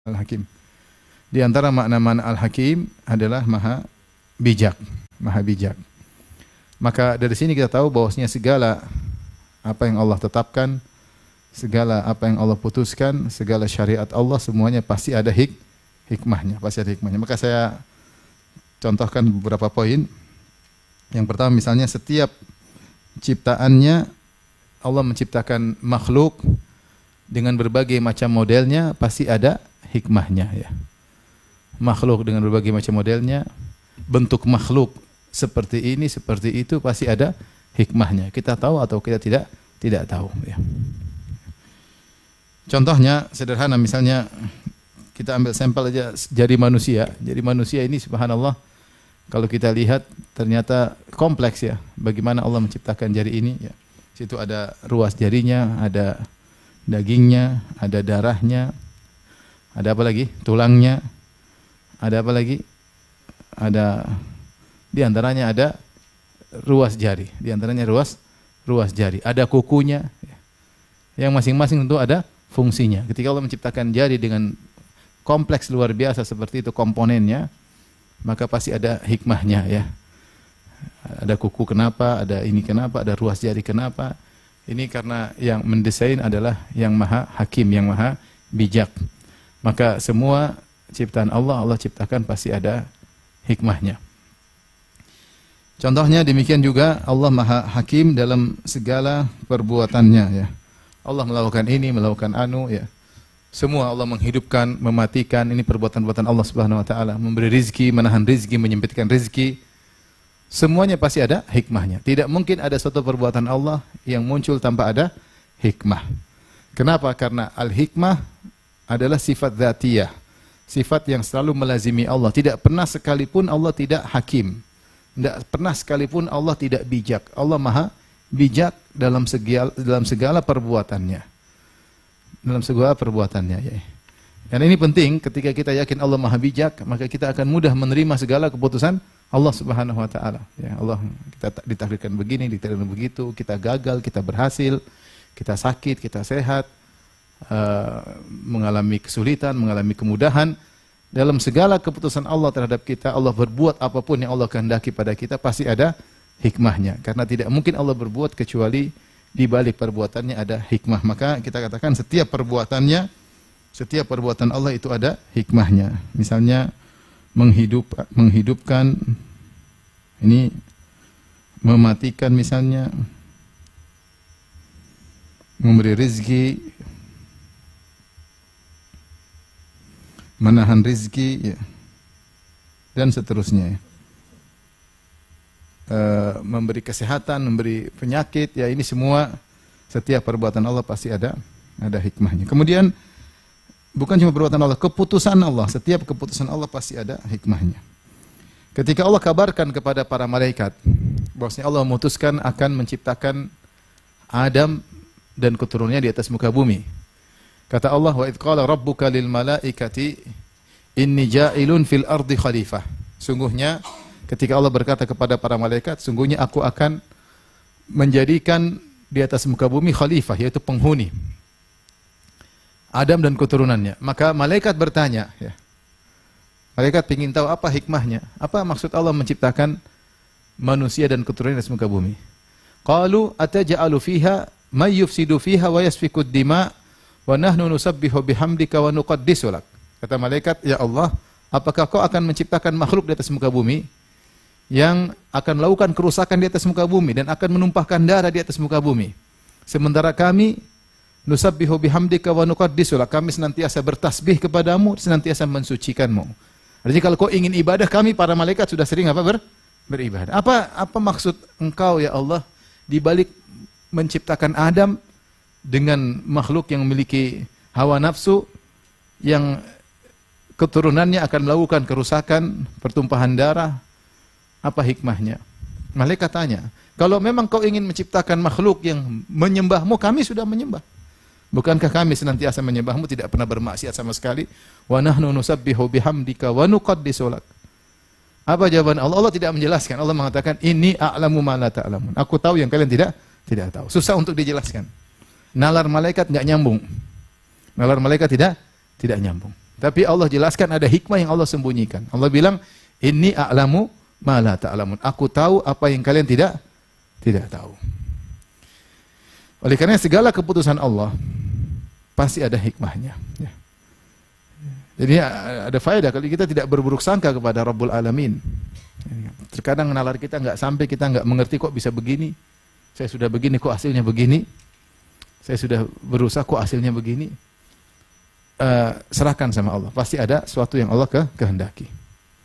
Al-Hakim. Di antara makna-makna Al-Hakim adalah maha bijak, maha bijak. Maka dari sini kita tahu bahwasanya segala apa yang Allah tetapkan, segala apa yang Allah putuskan, segala syariat Allah semuanya pasti ada hikmahnya, pasti ada hikmahnya. Maka saya contohkan beberapa poin. Yang pertama misalnya setiap ciptaannya Allah menciptakan makhluk dengan berbagai macam modelnya pasti ada hikmahnya ya. Makhluk dengan berbagai macam modelnya, bentuk makhluk seperti ini, seperti itu pasti ada hikmahnya. Kita tahu atau kita tidak tahu ya. Contohnya sederhana misalnya kita ambil sampel aja jari manusia. Jari manusia ini subhanallah kalau kita lihat ternyata kompleks ya. Bagaimana Allah menciptakan jari ini ya. Situ ada ruas jarinya, ada dagingnya, ada darahnya, ada apa lagi? Tulangnya, ada apa lagi? Ada di antaranya ada ruas jari, di antaranya ruas jari, ada kukunya, yang masing-masing tentu ada fungsinya. Ketika Allah menciptakan jari dengan kompleks luar biasa seperti itu komponennya, maka pasti ada hikmahnya ya. Ada kuku kenapa, ada ini kenapa, ada ruas jari kenapa. Ini karena yang mendesain adalah yang maha hakim, yang maha bijak. Maka semua ciptaan Allah, Allah ciptakan pasti ada hikmahnya. Contohnya demikian juga Allah maha hakim dalam segala perbuatannya ya. Allah melakukan ini, melakukan anu ya. Semua Allah menghidupkan, mematikan, ini perbuatan-perbuatan Allah Subhanahu wa taala, memberi rizki, menahan rizki, menyempitkan rizki. Semuanya pasti ada hikmahnya. Tidak mungkin ada suatu perbuatan Allah yang muncul tanpa ada hikmah. Kenapa? Karena al-hikmah adalah sifat dzatiyah. Sifat yang selalu melazimi Allah. Tidak pernah sekalipun Allah tidak hakim. Tidak pernah sekalipun Allah tidak bijak. Allah maha bijak dalam segala perbuatannya. Dalam segala perbuatannya. Ya. Dan ini penting ketika kita yakin Allah maha bijak, maka kita akan mudah menerima segala keputusan Allah Subhanahu wa taala. Ya, Allah kita ditakdirkan begini, ditakdirkan begitu, kita gagal, kita berhasil, kita sakit, kita sehat, mengalami kesulitan, mengalami kemudahan. Dalam segala keputusan Allah terhadap kita, Allah berbuat apapun yang Allah kehendaki pada kita pasti ada hikmahnya. Karena tidak mungkin Allah berbuat kecuali di balik perbuatannya ada hikmah. Maka kita katakan setiap perbuatannya, setiap perbuatan Allah itu ada hikmahnya. Misalnya menghidupkan, ini mematikan misalnya, memberi rizki, menahan rizki ya. Dan seterusnya ya. Memberi kesehatan, memberi penyakit ya, ini semua setiap perbuatan Allah pasti ada hikmahnya. Kemudian bukan cuma perbuatan Allah, keputusan Allah. Setiap keputusan Allah pasti ada hikmahnya. Ketika Allah kabarkan kepada para malaikat bahwasanya Allah memutuskan akan menciptakan Adam dan keturunannya di atas muka bumi. Kata Allah, wa idz qala rabbuka lil malaikati inni ja'ilun fil ardi khalifah. Sungguhnya ketika Allah berkata kepada para malaikat, sungguhnya aku akan menjadikan di atas muka bumi khalifah, yaitu penghuni. Adam dan keturunannya. Maka malaikat bertanya, ya. Malaikat ingin tahu apa hikmahnya, apa maksud Allah menciptakan manusia dan keturunannya di muka bumi. Qalu ataj'alu fiha may yufsidu fiha wa yasfikud dima wa nahnu nusabbihu bihamdika wa nuqaddisu lak. Kata malaikat, ya Allah, apakah kau akan menciptakan makhluk di atas muka bumi yang akan melakukan kerusakan di atas muka bumi dan akan menumpahkan darah di atas muka bumi, sementara kami nusabbihu bihamdika wa nuqaddisu lak, kami senantiasa bertasbih kepadamu, senantiasa mensucikanmu. Artinya kalau kau ingin ibadah, kami para malaikat sudah sering beribadah. Apa maksud engkau ya Allah di balik menciptakan Adam dengan makhluk yang memiliki hawa nafsu yang keturunannya akan melakukan kerusakan, pertumpahan darah? Apa hikmahnya? Malaikat tanya, kalau memang kau ingin menciptakan makhluk yang menyembahmu, kami sudah menyembah. Bukankah kami senantiasa menyembahmu, tidak pernah bermaksiat sama sekali? Wa nahnu nusabbihu bihamdika wa nuqaddisu lak. Apa jawaban Allah? Allah tidak menjelaskan. Allah mengatakan, inni a'lamu ma la ta'lamun. Aku tahu yang kalian tidak tahu. Susah untuk dijelaskan. Nalar malaikat enggak nyambung. Nalar malaikat tidak nyambung. Tapi Allah jelaskan ada hikmah yang Allah sembunyikan. Allah bilang, "Inni a'lamu ma la ta'lamun." Aku tahu apa yang kalian tidak tahu. Oleh karena segala keputusan Allah pasti ada hikmahnya. Ya. Jadi ada faedah kalau kita tidak berburuk sangka kepada Rabbul Alamin. Terkadang nalar kita nggak sampai, kita nggak mengerti kok bisa begini. Saya sudah begini kok hasilnya begini. Saya sudah berusaha kok hasilnya begini. Serahkan sama Allah. Pasti ada sesuatu yang Allah kehendaki.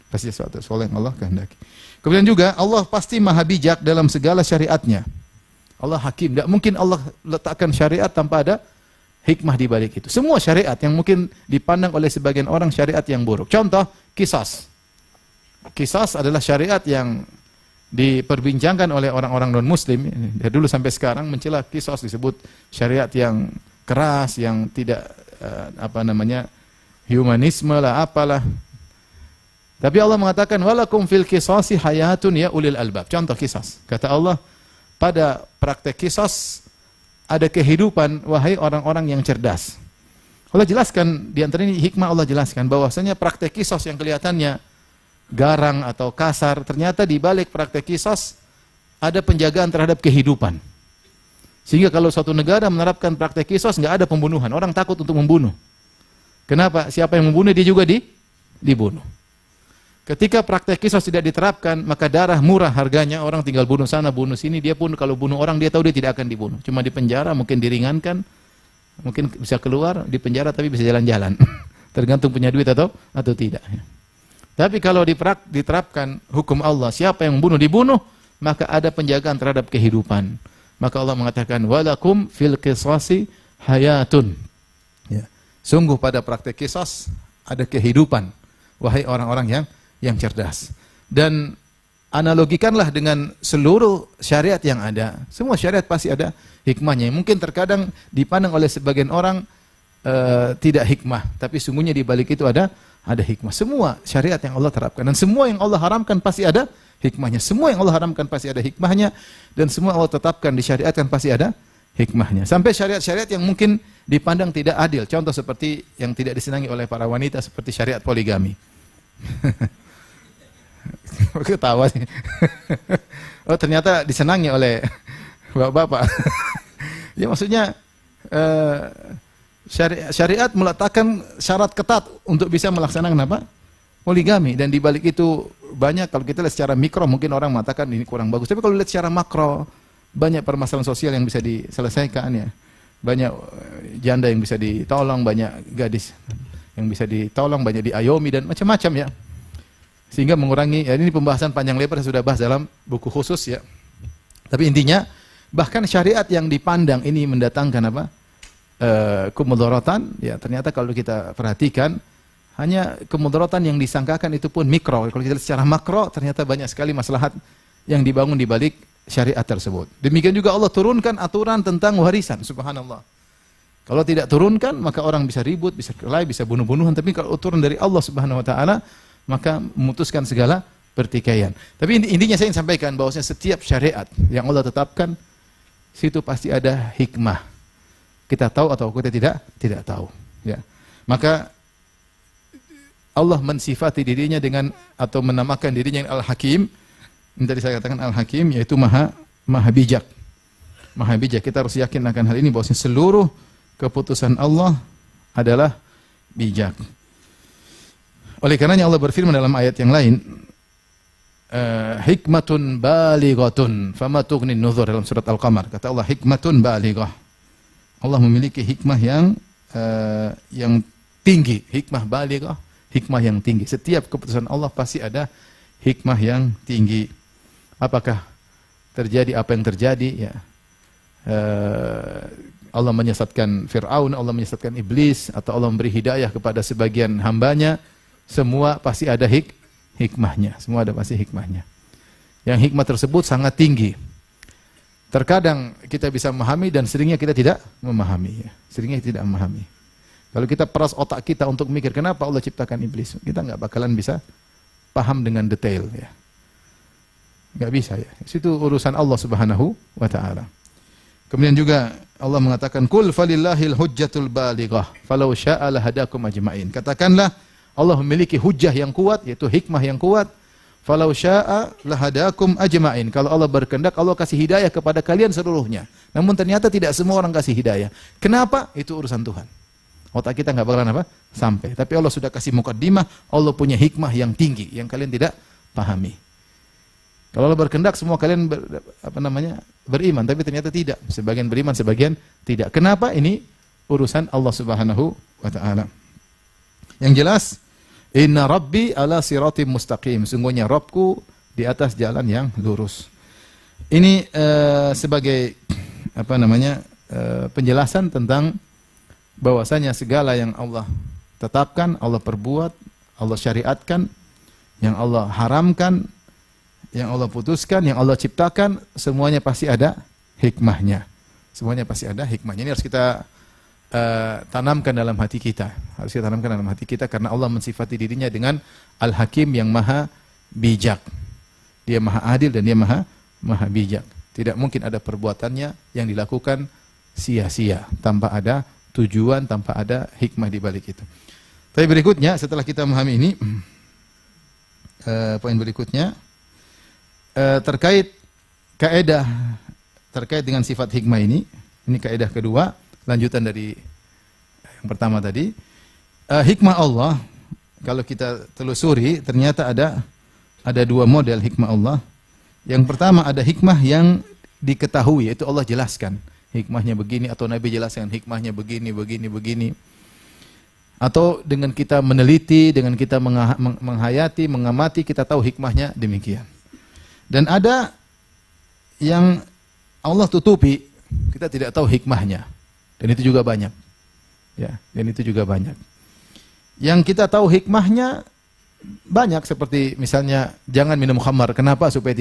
Pasti sesuatu yang Allah kehendaki. Kemudian juga Allah pasti maha bijak dalam segala syariatnya. Allah hakim. Tidak mungkin Allah letakkan syariat tanpa ada hikmah di balik itu. Semua syariat yang mungkin dipandang oleh sebagian orang syariat yang buruk. Contoh, qisas. Qisas adalah syariat yang diperbincangkan oleh orang-orang non-muslim. Dari dulu sampai sekarang mencela qisas, disebut syariat yang keras, yang tidak humanisme lah, apalah. Tapi Allah mengatakan, walakum fil qisasi hayatun ya ulil albab. Contoh qisas. Kata Allah, pada praktek qisas ada kehidupan, wahai orang-orang yang cerdas. Allah jelaskan, di antara ini hikmah Allah jelaskan, bahwasanya praktek qisas yang kelihatannya garang atau kasar, ternyata di balik praktek qisas ada penjagaan terhadap kehidupan. Sehingga kalau suatu negara menerapkan praktek qisas, nggak ada pembunuhan. Orang takut untuk membunuh. Kenapa? Siapa yang membunuh, dia juga dibunuh. Ketika praktek qisas tidak diterapkan, maka darah murah harganya, orang tinggal bunuh sana, bunuh sini, dia pun kalau bunuh orang, dia tahu dia tidak akan dibunuh. Cuma di penjara, mungkin diringankan, mungkin bisa keluar, di penjara tapi bisa jalan-jalan. Tergantung punya duit atau tidak. Tapi kalau diterapkan hukum Allah, siapa yang membunuh, dibunuh, maka ada penjagaan terhadap kehidupan. Maka Allah mengatakan, walakum fil qisasi hayatun. Ya. Sungguh pada praktek qisas ada kehidupan, wahai orang-orang yang cerdas. Dan analogikanlah dengan seluruh syariat yang ada. Semua syariat pasti ada hikmahnya. Mungkin terkadang dipandang oleh sebagian orang tidak hikmah, tapi sungguhnya di balik itu ada hikmah. Semua syariat yang Allah terapkan dan semua yang Allah haramkan pasti ada hikmahnya. Semua yang Allah haramkan pasti ada hikmahnya, dan semua Allah tetapkan, disyariatkan pasti ada hikmahnya. Sampai syariat-syariat yang mungkin dipandang tidak adil. Contoh seperti yang tidak disenangi oleh para wanita, seperti syariat poligami. Ketawa sih. Oh, ternyata disenangi oleh bapak-bapak. Ya maksudnya syariat meletakkan syarat ketat untuk bisa melaksanakan apa? Poligami. Dan di balik itu banyak, kalau kita lihat secara mikro mungkin orang mengatakan ini kurang bagus. Tapi kalau lihat secara makro, banyak permasalahan sosial yang bisa diselesaikan ya. Banyak janda yang bisa ditolong, banyak gadis yang bisa ditolong, banyak diayomi dan macam-macam ya. Sehingga mengurangi, ya ini pembahasan panjang lebar sudah bahas dalam buku khusus ya. Tapi intinya, bahkan syariat yang dipandang ini mendatangkan apa? Kemudaratan, ya ternyata kalau kita perhatikan, hanya kemudaratan yang disangkakan itu pun mikro. Kalau kita lihat secara makro, ternyata banyak sekali maslahat yang dibangun di balik syariat tersebut. Demikian juga Allah turunkan aturan tentang warisan, subhanallah. Kalau tidak turunkan, maka orang bisa ribut, bisa kelahi, bisa bunuh-bunuhan. Tapi kalau turun dari Allah subhanahu wa ta'ala, maka memutuskan segala pertikaian. Tapi intinya saya ingin sampaikan bahwasanya setiap syariat yang Allah tetapkan, situ pasti ada hikmah. Kita tahu atau kita tidak tahu. Ya. Maka Allah mensifati dirinya dengan, atau menamakan dirinya Al-Hakim. Yang tadi saya katakan Al-Hakim, yaitu maha bijak. Maha bijak. Kita harus yakin akan hal ini, bahwasanya seluruh keputusan Allah adalah bijak. Oleh karenanya Allah berfirman dalam ayat yang lain, hikmatun balighatun fama tughni an-nuzur, dalam surat Al-Qamar. Kata Allah, hikmatun balighah. Allah memiliki hikmah yang tinggi, hikmah balighah, hikmah yang tinggi. Setiap keputusan Allah pasti ada hikmah yang tinggi. Apakah terjadi apa yang terjadi ya? Allah menyesatkan Fir'aun, Allah menyesatkan iblis, atau Allah memberi hidayah kepada sebagian hambanya, semua pasti ada hikmahnya. Semua ada pasti hikmahnya. Yang hikmah tersebut sangat tinggi. Terkadang kita bisa memahami dan seringnya kita tidak memahami. Ya. Seringnya tidak memahami. Kalau kita peras otak kita untuk mikir kenapa Allah ciptakan iblis, kita nggak bakalan bisa paham dengan detail. Ya. Nggak bisa ya. Itu urusan Allah Subhanahu wa Ta'ala. Kemudian juga Allah mengatakan kul falillahil hujjatul balighah falau syaa'a lahadakum ajmain. Katakanlah Allah memiliki hujjah yang kuat, yaitu hikmah yang kuat. Falau syaa'a lahadakum ajmain. Kalau Allah berkehendak, Allah kasih hidayah kepada kalian seluruhnya. Namun ternyata tidak semua orang kasih hidayah. Kenapa? Itu urusan Tuhan. Otak kita enggak bakalan apa? Sampai. Tapi Allah sudah kasih mukaddimah, Allah punya hikmah yang tinggi yang kalian tidak pahami. Kalau Allah berkehendak semua kalian beriman, tapi ternyata tidak. Sebagian beriman, sebagian tidak. Kenapa? Ini urusan Allah Subhanahu wa taala. Yang jelas, inna rabbi ala siratim mustaqim. Sungguhnya Rabbku di atas jalan yang lurus. Ini sebagai penjelasan tentang bahwasanya segala yang Allah tetapkan, Allah perbuat, Allah syariatkan, yang Allah haramkan, yang Allah putuskan, yang Allah ciptakan, semuanya pasti ada hikmahnya. Semuanya pasti ada hikmahnya. Ini harus kita tanamkan dalam hati kita. Harus kita tanamkan dalam hati kita karena Allah mensifati dirinya dengan Al-Hakim yang maha bijak. Dia maha adil dan dia maha bijak. Tidak mungkin ada perbuatannya yang dilakukan sia-sia, tanpa ada tujuan, tanpa ada hikmah di balik itu. Tapi berikutnya, setelah kita memahami ini, poin berikutnya, terkait kaidah terkait dengan sifat hikmah ini kaidah kedua, lanjutan dari yang pertama tadi. Hikmah Allah, kalau kita telusuri, ternyata ada dua model hikmah Allah. Yang pertama ada hikmah yang diketahui, yaitu Allah jelaskan hikmahnya begini, atau Nabi jelaskan hikmahnya begini. Atau dengan kita meneliti, dengan kita menghayati, mengamati, kita tahu hikmahnya demikian. Dan ada yang Allah tutupi, kita tidak tahu hikmahnya. Dan itu juga banyak. Ya, dan itu juga banyak. Yang kita tahu hikmahnya banyak, seperti misalnya jangan minum khamar. Kenapa? Supaya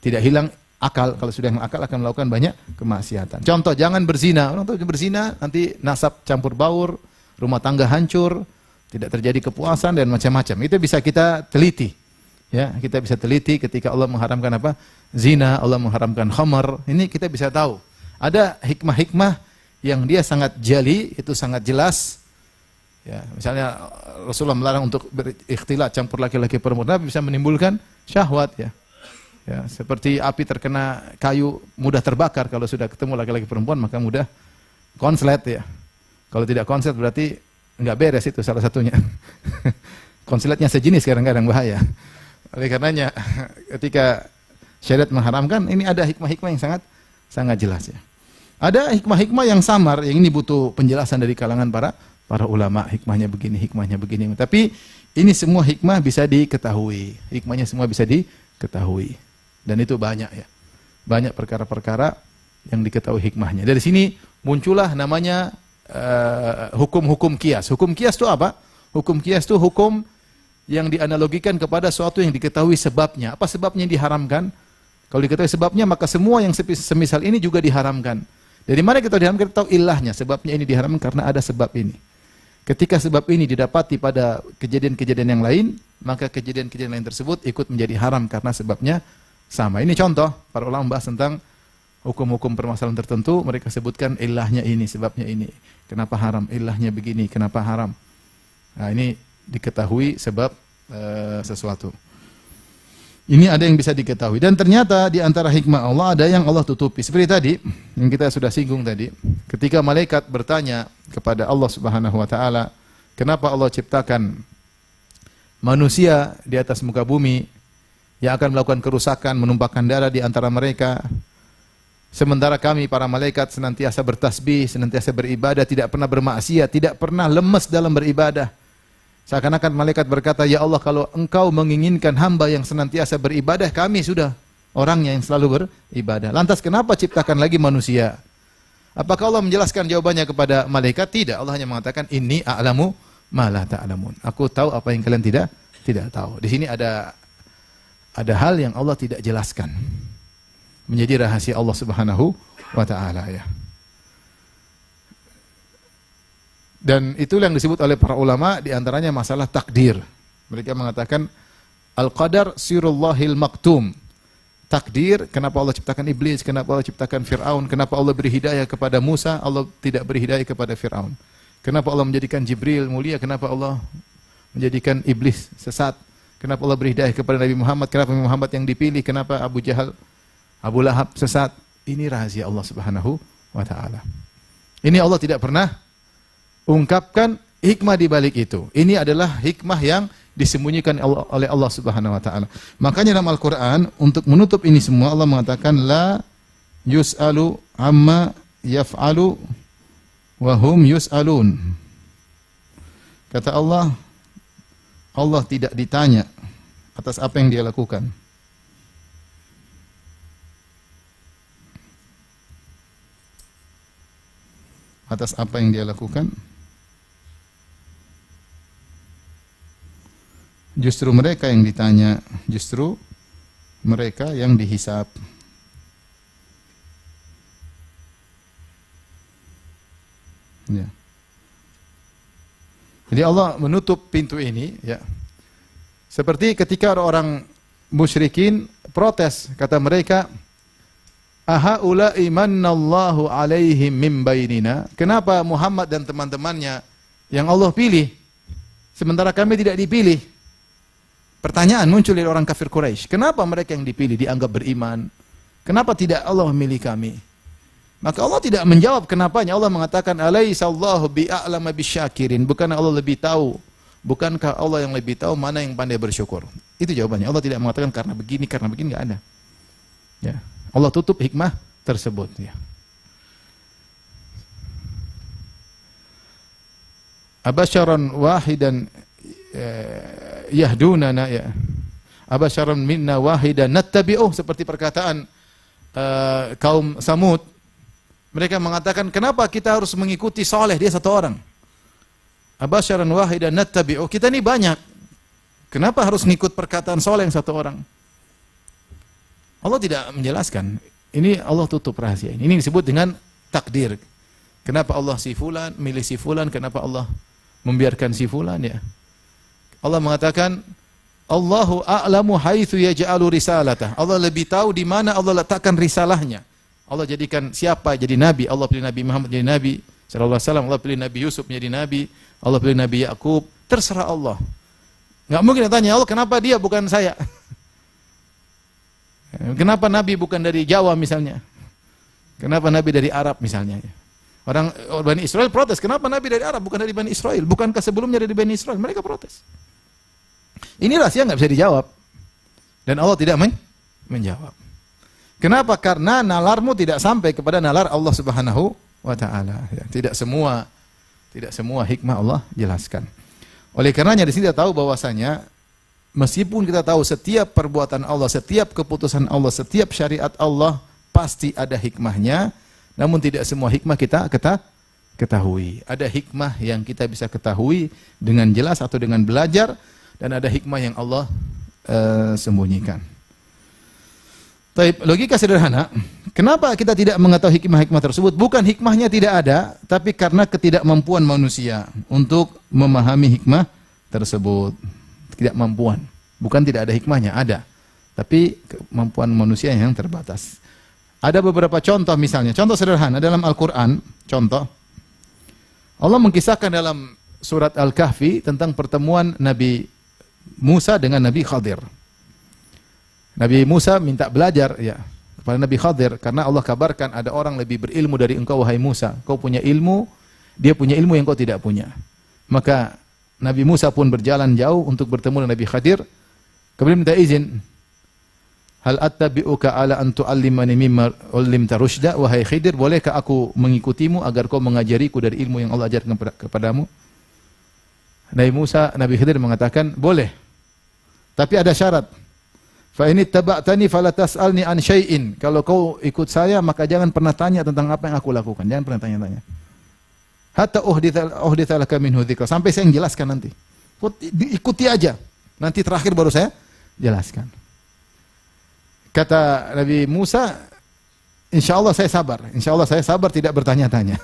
tidak hilang akal. Kalau sudah hilang akal akan melakukan banyak kemaksiatan. Contoh, jangan berzina. Orang tahu berzina nanti nasab campur baur, rumah tangga hancur, tidak terjadi kepuasan dan macam-macam. Itu bisa kita teliti. Ya, kita bisa teliti ketika Allah mengharamkan apa? Zina, Allah mengharamkan khamar. Ini kita bisa tahu. Ada hikmah-hikmah yang dia sangat jali, itu sangat jelas. Ya, misalnya Rasulullah melarang untuk berikhtilat, campur laki-laki perempuan, bisa menimbulkan syahwat ya. Ya, seperti api terkena kayu mudah terbakar, kalau sudah ketemu laki-laki perempuan maka mudah konslet ya. Kalau tidak konslet berarti enggak beres, itu salah satunya. Konsletnya sejenis kadang-kadang bahaya. Oleh karenanya ketika syariat mengharamkan, ini ada hikmah-hikmah yang sangat jelas ya. Ada hikmah-hikmah yang samar, yang ini butuh penjelasan dari kalangan para ulama, hikmahnya begini. Tapi ini semua hikmah bisa diketahui. Hikmahnya semua bisa diketahui. Dan itu banyak ya. Banyak perkara-perkara yang diketahui hikmahnya. Dari sini muncullah namanya hukum-hukum kias. Hukum kias itu apa? Hukum kias itu hukum yang dianalogikan kepada sesuatu yang diketahui sebabnya. Apa sebabnya diharamkan? Kalau diketahui sebabnya, maka semua yang semisal ini juga diharamkan. Dari mana kita diharamkan? Kita tahu ilahnya, sebabnya ini diharamkan karena ada sebab ini. Ketika sebab ini didapati pada kejadian-kejadian yang lain, maka kejadian-kejadian lain tersebut ikut menjadi haram karena sebabnya sama. Ini contoh, para ulama membahas tentang hukum-hukum permasalahan tertentu, mereka sebutkan ilahnya ini, sebabnya ini. Kenapa haram? Ilahnya begini, kenapa haram? Nah, ini diketahui sebab sesuatu. Ini ada yang bisa diketahui. Dan ternyata di antara hikmah Allah ada yang Allah tutupi. Seperti tadi, yang kita sudah singgung tadi. Ketika malaikat bertanya kepada Allah Subhanahu wa ta'ala, kenapa Allah ciptakan manusia di atas muka bumi yang akan melakukan kerusakan, menumpahkan darah di antara mereka. Sementara kami para malaikat senantiasa bertasbih, senantiasa beribadah, tidak pernah bermaksiat, tidak pernah lemes dalam beribadah. Seakan-akan malaikat berkata, ya Allah, kalau engkau menginginkan hamba yang senantiasa beribadah, kami sudah orangnya yang selalu beribadah. Lantas kenapa ciptakan lagi manusia? Apakah Allah menjelaskan jawabannya kepada malaikat? Tidak, Allah hanya mengatakan, inni a'lamu ma la ta'lamun. Aku tahu apa yang kalian tidak tahu. Di sini ada hal yang Allah tidak jelaskan. Menjadi rahasia Allah Subhanahu wa ta'ala ya. Dan itulah yang disebut oleh para ulama, di antaranya masalah takdir. Mereka mengatakan al-qadar sirullahil maktum. takdir, kenapa Allah ciptakan iblis, kenapa Allah ciptakan Fir'aun, kenapa Allah beri hidayah kepada Musa, Allah tidak beri hidayah kepada Fir'aun. Kenapa Allah menjadikan Jibril mulia, kenapa Allah menjadikan iblis sesat, kenapa Allah beri hidayah kepada Nabi Muhammad, kenapa Nabi Muhammad yang dipilih, kenapa Abu Jahal, Abu Lahab sesat. Ini rahasia Allah Subhanahu wa ta'ala. Ini Allah tidak pernah ungkapkan hikmah di balik itu. Ini adalah hikmah yang disembunyikan oleh Allah Subhanahu wa ta'ala. Makanya dalam Al-Qur'an untuk menutup ini semua Allah mengatakan la yus'alu amma yaf'alu wa hum yus'alun. Kata Allah, Allah tidak ditanya atas apa yang dia lakukan. Atas apa yang dia lakukan. Justru mereka yang ditanya, justru mereka yang dihisab. Ya. Jadi Allah menutup pintu ini, ya. Seperti ketika orang musyrikin protes, kata mereka, ahaula'i mannallahu alaihim min bainina. Kenapa Muhammad dan teman-temannya yang Allah pilih sementara kami tidak dipilih? Pertanyaan muncul dari orang kafir Quraisy. Kenapa mereka yang dipilih dianggap beriman? Kenapa tidak Allah memilih kami? Maka Allah tidak menjawab kenapanya. Allah mengatakan alaihissallahu bi'a'lama bisyakirin. Bukankah Allah lebih tahu? Bukankah Allah yang lebih tahu mana yang pandai bersyukur? Itu jawabannya. Allah tidak mengatakan karena begini, enggak ada. Ya. Allah tutup hikmah tersebut, ya. Abasyaran wahidan yahdunana, ya. Abasyaran minna wahidan nattabi'uh, seperti perkataan kaum Samud. Mereka mengatakan, kenapa kita harus mengikuti Saleh, dia satu orang. Abasyaran wahidan nattabi'uh, kita ini banyak. Kenapa harus ngikut perkataan Saleh yang satu orang? Allah tidak menjelaskan. Ini Allah tutup rahasia ini. Ini disebut dengan takdir. Kenapa Allah si fulan, milih si fulan, kenapa Allah membiarkan si fulan, ya. Allah mengatakan, Allahu a'lamu haitsu yaj'alu risalatah. Allah lebih tahu di mana Allah letakkan risalahnya. Allah jadikan siapa jadi nabi. Allah pilih Nabi Muhammad jadi nabi sallallahu alaihi wasallam. Allah pilih Nabi Yusuf menjadi nabi. Allah pilih Nabi Yakub. Terserah Allah. Enggak mungkin tanya Allah, kenapa dia bukan saya? Kenapa Nabi bukan dari Jawa misalnya? Kenapa Nabi dari Arab misalnya? Orang Bani Israel protes, kenapa Nabi dari Arab bukan dari Bani Israel? Bukankah sebelumnya dari Bani Israel? Mereka protes. Ini rahasia nggak bisa dijawab. Dan Allah tidak menjawab. Kenapa? Karena nalarmu tidak sampai kepada nalar Allah Subhanahu wa ta'ala. Ya, tidak semua hikmah Allah jelaskan. Oleh karenanya di sini kita tahu bahwasanya meskipun kita tahu setiap perbuatan Allah, setiap keputusan Allah, setiap syariat Allah pasti ada hikmahnya, namun tidak semua hikmah kita ketahui. Ada hikmah yang kita bisa ketahui dengan jelas atau dengan belajar, dan ada hikmah yang Allah sembunyikan. Taib, logika sederhana, kenapa kita tidak mengetahui hikmah-hikmah tersebut? Bukan hikmahnya tidak ada, tapi karena ketidakmampuan manusia untuk memahami hikmah tersebut. Ketidakmampuan. Bukan tidak ada hikmahnya, ada. Tapi kemampuan manusia yang terbatas. Ada beberapa contoh misalnya. Contoh sederhana dalam Al-Quran. Contoh. Allah mengkisahkan dalam surat Al-Kahfi tentang pertemuan Nabi Musa dengan Nabi Khadir. Nabi Musa minta belajar ya kepada Nabi Khadir karena Allah kabarkan ada orang lebih berilmu dari engkau wahai Musa. Kau punya ilmu, dia punya ilmu yang kau tidak punya. Maka Nabi Musa pun berjalan jauh untuk bertemu dengan Nabi Khadir. Kemudian minta izin. Hal attabi'uka ala an tu'allimani mimma 'ullimta rusyda, wahai Khidir, bolehkah aku mengikutimu agar kau mengajariku dari ilmu yang Allah ajarkan kepadamu? Nabi Khidir mengatakan, boleh. Tapi ada syarat. Fa in ittaba'tani fala tas'alni an syai'in. Kalau kau ikut saya maka jangan pernah tanya tentang apa yang aku lakukan. Jangan pernah tanya-tanya. Hatta uhditha laka minhu dzikra. Sampai saya jelaskan nanti. Ikuti aja. Nanti terakhir baru saya jelaskan. Kata Nabi Musa, insyaallah saya sabar. Insyaallah saya sabar tidak bertanya-tanya.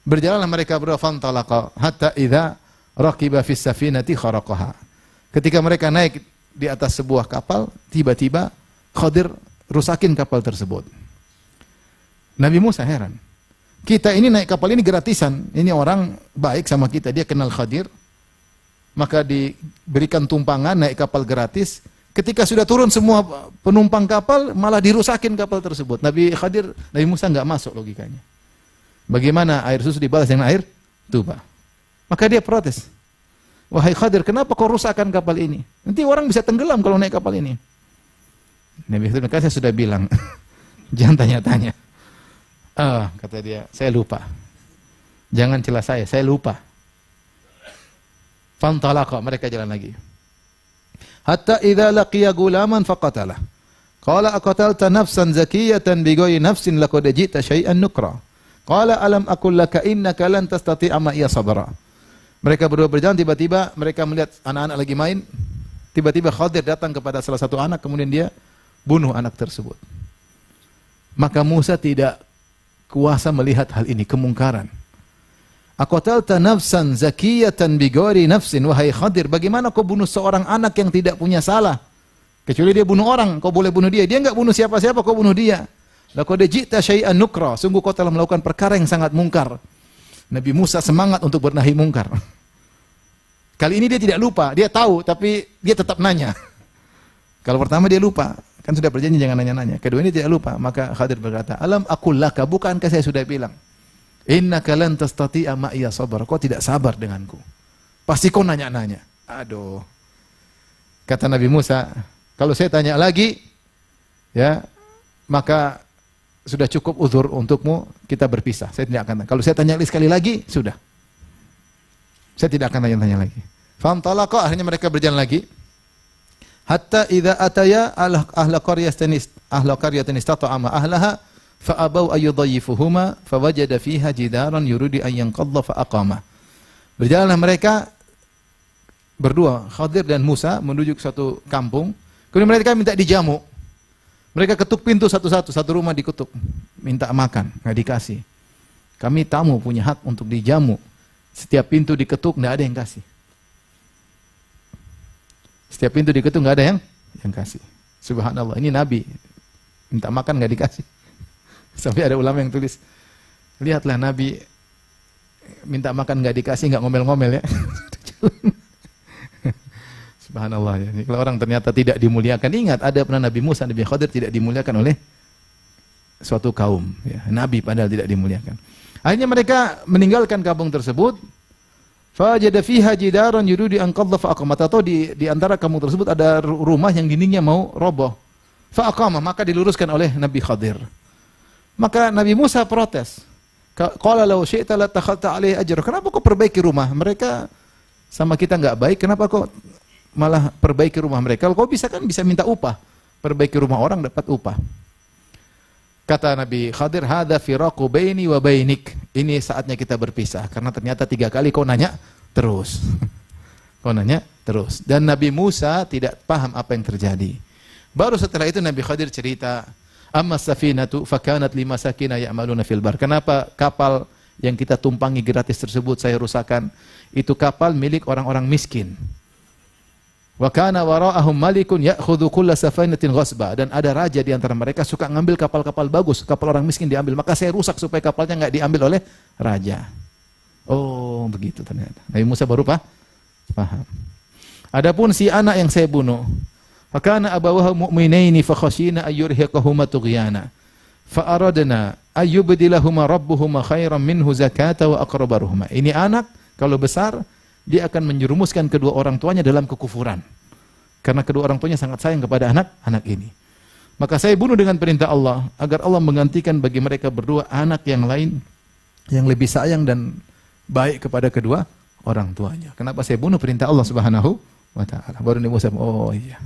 Berjalanlah mereka berdua fantalaqa hatta idza raqiba fis safinati kharaqaha. Ketika mereka naik di atas sebuah kapal, tiba-tiba Khadir rusakin kapal tersebut. Nabi Musa heran. Kita ini naik kapal ini gratisan. Ini orang baik sama kita, dia kenal Khadir. Maka diberikan tumpangan naik kapal gratis. Ketika sudah turun semua penumpang kapal, malah dirusakin kapal tersebut. Nabi Musa nggak masuk logikanya. Bagaimana air susu dibalas dengan air tuba? Maka dia protes. Wahai Khadir, kenapa kau rusakkan kapal ini? Nanti orang bisa tenggelam kalau naik kapal ini. Nabi Khadir, saya sudah bilang, jangan tanya-tanya. Kata dia, saya lupa. Jangan celah saya lupa. Fantalaqa, mereka jalan lagi. Hatta idza laqiya gulaman faqatalah. Qala aqatalta nafsan zakiyatan bighayri nafsin laqad ji'ta syai'an nukra. Qala alam aqul laka innaka lan tastati'a ma'iya sabra. Mereka berdua berjalan, tiba-tiba mereka melihat anak-anak lagi main. Tiba-tiba Khadir datang kepada salah satu anak, kemudian dia bunuh anak tersebut. Maka Musa tidak kuasa melihat hal ini, kemungkaran. Aqatalta nafsan zakiyatan bighairi nafsin, wahai Khadir, bagaimana kau bunuh seorang anak yang tidak punya salah? Kecuali dia bunuh orang, kau boleh bunuh dia. Dia enggak bunuh siapa-siapa, kau bunuh dia. Laqad ji'ta syai'an nukra, sungguh kau telah melakukan perkara yang sangat mungkar. Nabi Musa semangat untuk bernahi mungkar. Kali ini dia tidak lupa, dia tahu tapi dia tetap nanya. Kalau pertama dia lupa, kan sudah berjanji jangan nanya-nanya. Kedua ini tidak lupa, maka Khadir berkata, "Alam aqul laka, bukankah saya sudah bilang, innaka lan tastati'a ma'iya sabra, kau tidak sabar denganku. Pasti kau nanya-nanya." Aduh. Kata Nabi Musa, kalau saya tanya lagi, ya, maka sudah cukup uzur untukmu, kita berpisah. Saya tidak akan. Kalau saya tanya sekali lagi, sudah. Saya tidak akan tanya-tanya lagi. Fantalaqa, akhirnya mereka berjalan lagi. Hatta idza ataya ahla qaryatin istata'a ma ahlaha fa abaw ayyudayyifuhuma fawajada fiha jidaran yuridu an yanqadha fa aqama. Berjalanlah mereka berdua, Khadir dan Musa, menuju ke suatu kampung. Kemudian mereka minta dijamu. Mereka ketuk pintu satu-satu, satu rumah diketuk, minta makan, nggak dikasih. Kami tamu punya hak untuk dijamu. Setiap pintu diketuk nggak ada yang kasih. Setiap pintu diketuk nggak ada yang kasih. Subhanallah, ini Nabi minta makan nggak dikasih. Sampai ada ulama yang tulis, lihatlah Nabi minta makan nggak dikasih, nggak ngomel-ngomel ya. Subhanallah ya. Kalau orang ternyata tidak dimuliakan, ingat ada pernah Nabi Musa, Nabi Khadir tidak dimuliakan oleh suatu kaum. Ya, Nabi padahal tidak dimuliakan. Akhirnya mereka meninggalkan kampung tersebut. Fajada fiha jidaran yuridu an qadha fa aqama. Atau di antara kampung tersebut ada rumah yang dindingnya mau roboh. Fa aqama, maka diluruskan oleh Nabi Khadir. Maka Nabi Musa protes. Qala law syi'ta la takhalta alaihi ajra. Kenapa kau perbaiki rumah? Mereka sama kita enggak baik, kenapa kau malah perbaiki rumah mereka? Kalau kau bisa kan bisa minta upah. Perbaiki rumah orang dapat upah. Kata Nabi Khadir, hadza firaqu baini wa bainik. Ini saatnya kita berpisah karena ternyata 3 kali kau nanya terus. Kau nanya terus. Dan Nabi Musa tidak paham apa yang terjadi. Baru setelah itu Nabi Khadir cerita, amma safinatu fakanat limasakina ya'maluna fil bar. Kenapa kapal yang kita tumpangi gratis tersebut saya rusakkan? Itu kapal milik orang-orang miskin. Wa kana wara'ahum malikun ya'khudhu kulla safinatin ghasba, dan ada raja di antara mereka suka ngambil kapal-kapal bagus, kapal orang miskin diambil, maka saya rusak supaya kapalnya enggak diambil oleh raja. Oh, begitu ternyata. Nabi Musa baru paham. Adapun si anak yang saya bunuh, fa kana abawahu mu'minaini fa khashina ayyurhiqahuma tughyana fa aradna ayyubdilahuma rabbuhuma khairan minhu zakata wa aqrabaruhuma. Ini anak kalau besar dia akan menjerumuskan kedua orang tuanya dalam kekufuran. Karena kedua orang tuanya sangat sayang kepada anak ini. Maka saya bunuh dengan perintah Allah, agar Allah menggantikan bagi mereka berdua anak yang lain, yang lebih sayang dan baik kepada kedua orang tuanya. Kenapa saya bunuh? Perintah Allah Subhanahu wa ta'ala. Baru Nabi Musa, oh iya.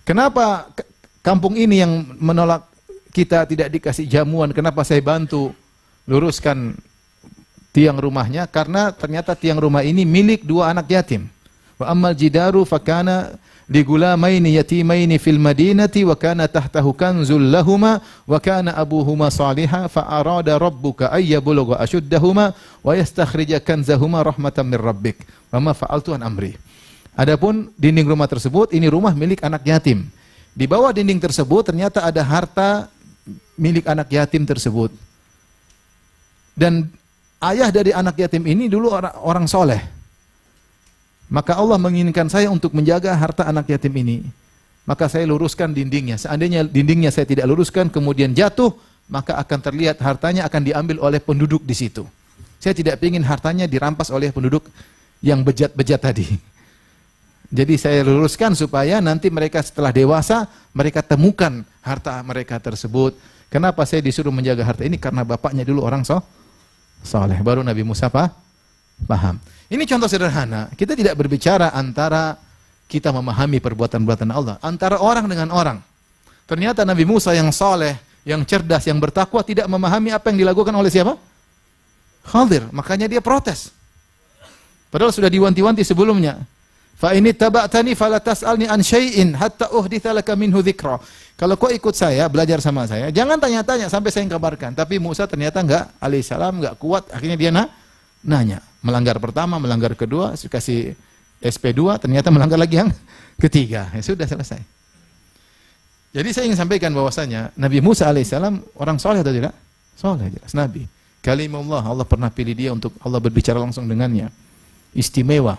Kenapa kampung ini yang menolak kita tidak dikasih jamuan, kenapa saya bantu luruskan tiang rumahnya? Karena ternyata tiang rumah ini milik 2 anak yatim. Wa ammal jidaru fakana li gulamaini yatimaini fil madinati wa kana tahtahu kanzul lahumā wa kana abuhuma shalihan fa arada rabbuka ay yablugha ashuddahuma wa yastakhrija kanzahuma rahmatan mir rabbik wa ma fa'altu an amri. Adapun dinding rumah tersebut ini rumah milik anak yatim. Di bawah dinding tersebut ternyata ada harta milik anak yatim tersebut. Dan ayah dari anak yatim ini dulu orang soleh. Maka Allah menginginkan saya untuk menjaga harta anak yatim ini. Maka saya luruskan dindingnya. Seandainya dindingnya saya tidak luruskan, kemudian jatuh, maka akan terlihat hartanya akan diambil oleh penduduk di situ. Saya tidak ingin hartanya dirampas oleh penduduk yang bejat-bejat tadi. Jadi saya luruskan supaya nanti mereka setelah dewasa, mereka temukan harta mereka tersebut. Kenapa saya disuruh menjaga harta ini? Karena bapaknya dulu orang soleh. Baru Nabi Musa paham. Ini contoh sederhana. Kita tidak berbicara antara kita memahami perbuatan-perbuatan Allah. Antara orang dengan orang. Ternyata Nabi Musa yang soleh, yang cerdas, yang bertakwa tidak memahami apa yang dilakukan oleh siapa? Khadir. Makanya dia protes. Padahal sudah diwanti-wanti sebelumnya. Fa ini taba'tani fala tas'alni an syai'in hatta uhditsa laka minhu dzikra. Kalau kau ikut saya, belajar sama saya, jangan tanya-tanya sampai saya yang kabarkan. Tapi Musa ternyata alaihissalam enggak kuat, akhirnya dia nanya. Melanggar pertama, melanggar kedua, kasih SP2, ternyata melanggar lagi yang ketiga. Ya sudah selesai. Jadi saya ingin sampaikan bahwasanya Nabi Musa alaihissalam orang soleh atau tidak? Soleh, jelas Nabi. Kalimullah, Allah pernah pilih dia untuk Allah berbicara langsung dengannya. Istimewa.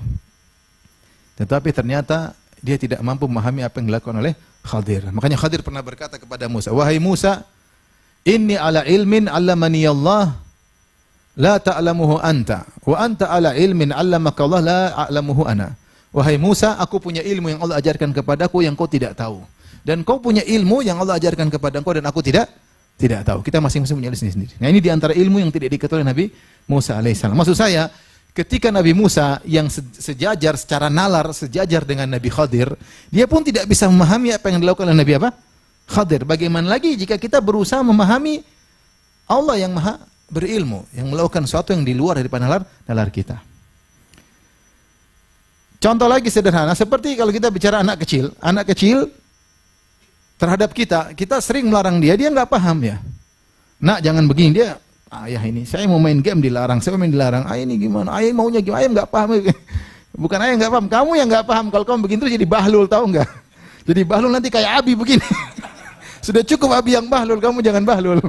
Tetapi ternyata dia tidak mampu memahami apa yang dilakukan oleh Khadir. Makanya Khadir pernah berkata kepada Musa, "Wahai Musa, inni ala ilmin 'allamani Allah la ta'lamuhu anta, wa anta ala ilmin 'allamaka Allah la a'lamuhu ana." Wahai Musa, aku punya ilmu yang Allah ajarkan kepadaku yang kau tidak tahu. Dan kau punya ilmu yang Allah ajarkan kepada kau dan aku tidak tahu. Kita masing-masing punya ilmu sendiri. Nah, ini di antara ilmu yang tidak diketahui Nabi Musa alaihissalam. Maksud saya, ketika Nabi Musa yang sejajar secara nalar, sejajar dengan Nabi Khadir, dia pun tidak bisa memahami apa yang dilakukan oleh Nabi Khadir. Bagaimana lagi jika kita berusaha memahami Allah yang maha berilmu, yang melakukan sesuatu yang di luar daripada nalar kita. Contoh lagi sederhana, seperti kalau kita bicara anak kecil terhadap kita sering melarang dia nggak paham ya. Nak jangan begini, dia ayah ini, saya mau main game dilarang, saya mau main dilarang. Ayah ini gimana? Ayah maunya gimana? Ayah nggak paham. Bukan ayah nggak paham, kamu yang nggak paham. Kalau kamu begini terus jadi bahlul, tahu nggak? Jadi bahlul nanti kayak Abi begini. Sudah cukup Abi yang bahlul, kamu jangan bahlul.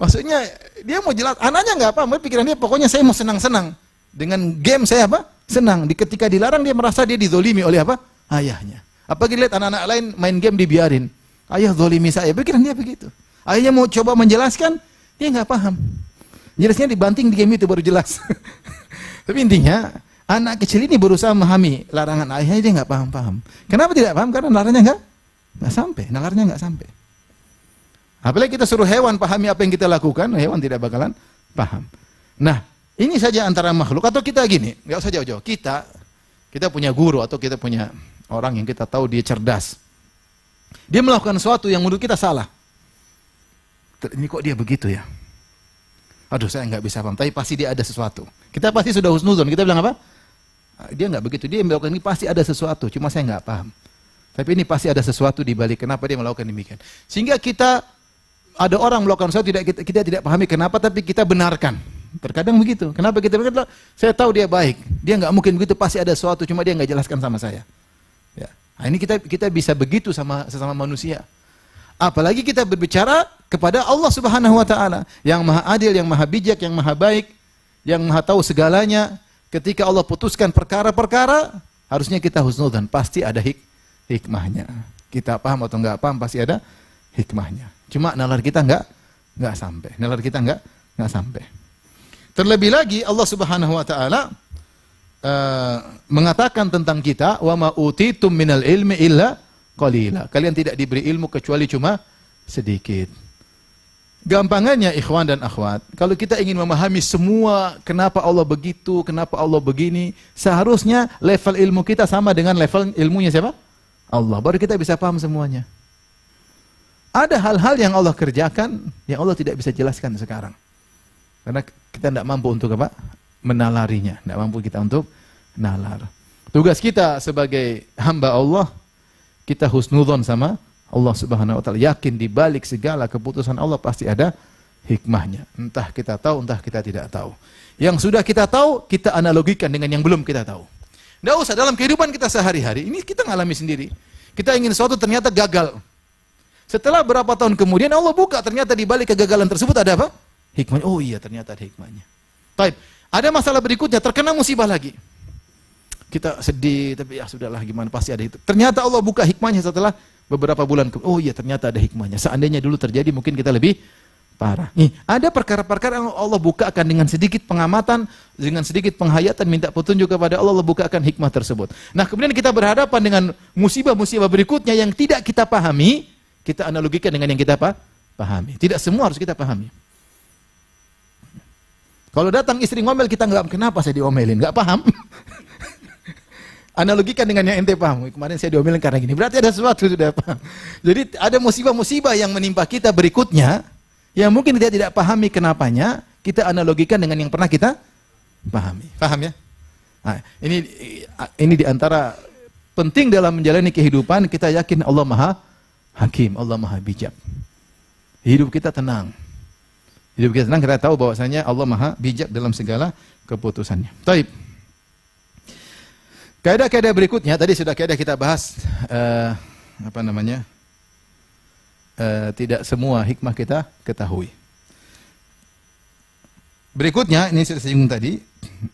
Maksudnya dia mau jelas, anaknya nggak paham, pikiran dia pokoknya saya mau senang-senang. Dengan game saya senang. Ketika dilarang dia merasa dia dizolimi oleh ayahnya. Apalagi lihat anak-anak lain main game dibiarin. Ayah zolimi saya, pikiran dia begitu. Ayahnya mau coba menjelaskan, dia nggak paham. Jelasnya dibanting di game itu baru jelas. Tapi intinya, anak kecil ini berusaha memahami larangan ayahnya, dia nggak paham. Kenapa tidak paham? Karena larangannya nggak sampai, nalarnya nggak sampai. Apalagi kita suruh hewan pahami apa yang kita lakukan, hewan tidak bakalan paham. Nah, ini saja antara makhluk atau kita gini, nggak usah jauh-jauh. Kita punya guru atau kita punya orang yang kita tahu dia cerdas. Dia melakukan sesuatu yang menurut kita salah. Ini kok dia begitu ya? Aduh, saya nggak bisa paham. Tapi pasti dia ada sesuatu. Kita pasti sudah husnuzon. Kita bilang apa? Dia nggak begitu. Dia melakukan ini pasti ada sesuatu. Cuma saya nggak paham. Tapi ini pasti ada sesuatu di balik. Kenapa dia melakukan demikian? Sehingga kita ada orang melakukan sesuatu kita tidak pahami kenapa, tapi kita benarkan. Terkadang begitu. Kenapa kita benarkan? Saya tahu dia baik. Dia nggak mungkin begitu. Pasti ada sesuatu. Cuma dia nggak jelaskan sama saya. Ya. Nah, ini kita bisa begitu sama sesama manusia. Apalagi kita berbicara kepada Allah Subhanahu wa taala yang Maha Adil, yang Maha Bijak, yang Maha Baik, yang Maha tahu segalanya. Ketika Allah putuskan perkara-perkara, harusnya kita husnudzan, pasti ada hikmahnya. Kita paham atau enggak paham pasti ada hikmahnya. Cuma nalar kita enggak sampai. Nalar kita enggak sampai. Terlebih lagi Allah Subhanahu wa taala mengatakan tentang kita, wa ma utitum minal ilmi illa qalila. Kalian tidak diberi ilmu kecuali cuma sedikit. Gampangannya ikhwan dan akhwat, kalau kita ingin memahami semua kenapa Allah begitu, kenapa Allah begini, seharusnya level ilmu kita sama dengan level ilmunya siapa? Allah. Baru kita bisa paham semuanya. Ada hal-hal yang Allah kerjakan yang Allah tidak bisa jelaskan sekarang. Karena kita tidak mampu untuk menalarinya, tidak mampu kita untuk nalar. Tugas kita sebagai hamba Allah, kita husnudzon sama Allah Subhanahu wa taala, yakin di balik segala keputusan Allah pasti ada hikmahnya. Entah kita tahu, entah kita tidak tahu. Yang sudah kita tahu, kita analogikan dengan yang belum kita tahu. Tidak usah dalam kehidupan kita sehari-hari, ini kita ngalami sendiri. Kita ingin sesuatu ternyata gagal. Setelah berapa tahun kemudian Allah buka, ternyata di balik kegagalan tersebut ada apa? Hikmahnya. Oh iya, ternyata ada hikmahnya. Baik, ada masalah berikutnya, terkena musibah lagi. Kita sedih, tapi ya sudahlah, gimana, pasti ada itu. Ternyata Allah buka hikmahnya setelah beberapa bulan. Oh iya, ternyata ada hikmahnya. Seandainya dulu terjadi, mungkin kita lebih parah. Nih, ada perkara-perkara yang Allah bukakan dengan sedikit pengamatan, dengan sedikit penghayatan, minta petunjuk kepada Allah, Allah bukakan hikmah tersebut. Nah, kemudian kita berhadapan dengan musibah-musibah berikutnya yang tidak kita pahami, kita analogikan dengan yang kita pahami. Tidak semua harus kita pahami. Kalau datang istri ngomel, kita nggak, kenapa saya diomelin? Nggak paham. Analogikan dengan yang ente paham. Kemarin saya diomelin karena gini. Berarti ada sesuatu sudah paham. Jadi ada musibah-musibah yang menimpa kita berikutnya, yang mungkin kita tidak pahami kenapanya, kita analogikan dengan yang pernah kita pahami. Paham ya? Nah, ini diantara penting dalam menjalani kehidupan, kita yakin Allah Maha Hakim, Allah Maha Bijak. Hidup kita tenang. Hidup kita tenang, kita tahu bahwasanya Allah Maha Bijak dalam segala keputusannya. Taib. Kaidah-kaidah berikutnya, tadi sudah kaidah kita bahas, tidak semua hikmah kita ketahui. Berikutnya, ini saya singgung tadi,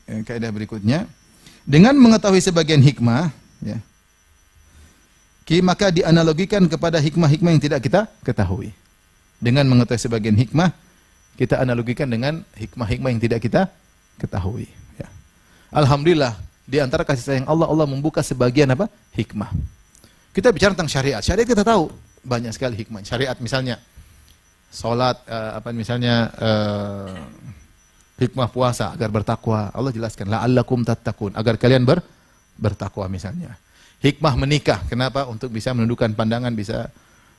kaidah berikutnya, dengan mengetahui sebagian hikmah, ya, maka dianalogikan kepada hikmah-hikmah yang tidak kita ketahui. Dengan mengetahui sebagian hikmah, kita analogikan dengan hikmah-hikmah yang tidak kita ketahui. Ya. Alhamdulillah, di antara kasih sayang Allah, Allah membuka sebagian apa? Hikmah. Kita bicara tentang syariat. Syariat kita tahu banyak sekali hikmah. Syariat misalnya salat, hikmah puasa agar bertakwa. Allah jelaskan la'allakum tattaqun, agar kalian bertakwa misalnya. Hikmah menikah, kenapa? Untuk bisa menundukkan pandangan, bisa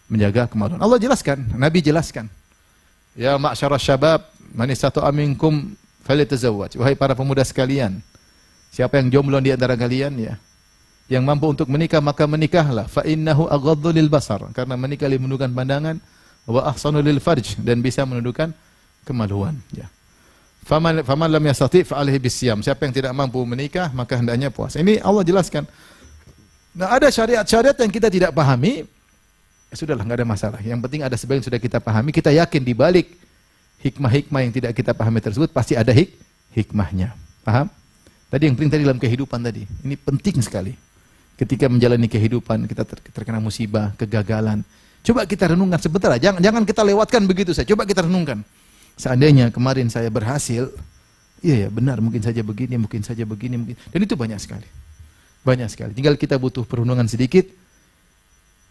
menjaga kemaluan. Allah jelaskan, Nabi jelaskan. Ya ma'syarasy syabab, man istata'a minkum falyatazawwaj. Wahai para pemuda sekalian, siapa yang jomblo di antara kalian, ya, yang mampu untuk menikah, maka menikahlah. Fa innahu aghaddu lil basar, karena menikah menundukkan pandangan, wa ahsanu lil farj, dan bisa menundukkan kemaluan, ya. Faman lam yastati' fa alaihi bisyam. Siapa yang tidak mampu menikah, maka hendaknya puasa. Ini Allah jelaskan. Nah, ada syariat-syariat yang kita tidak pahami, ya sudahlah, enggak ada masalah. Yang penting ada sebagian sudah kita pahami, kita yakin di balik hikmah-hikmah yang tidak kita pahami tersebut pasti ada hikmahnya. Paham? Tadi yang penting tadi dalam kehidupan tadi. Ini penting sekali. Ketika menjalani kehidupan, kita terkena musibah, kegagalan. Coba kita renungkan sebentar lah. Jangan kita lewatkan begitu saja. Coba kita renungkan. Seandainya kemarin saya berhasil, iya ya benar, mungkin saja begini, mungkin saja begini, mungkin. Dan itu banyak sekali. Banyak sekali. Tinggal kita butuh perenungan sedikit,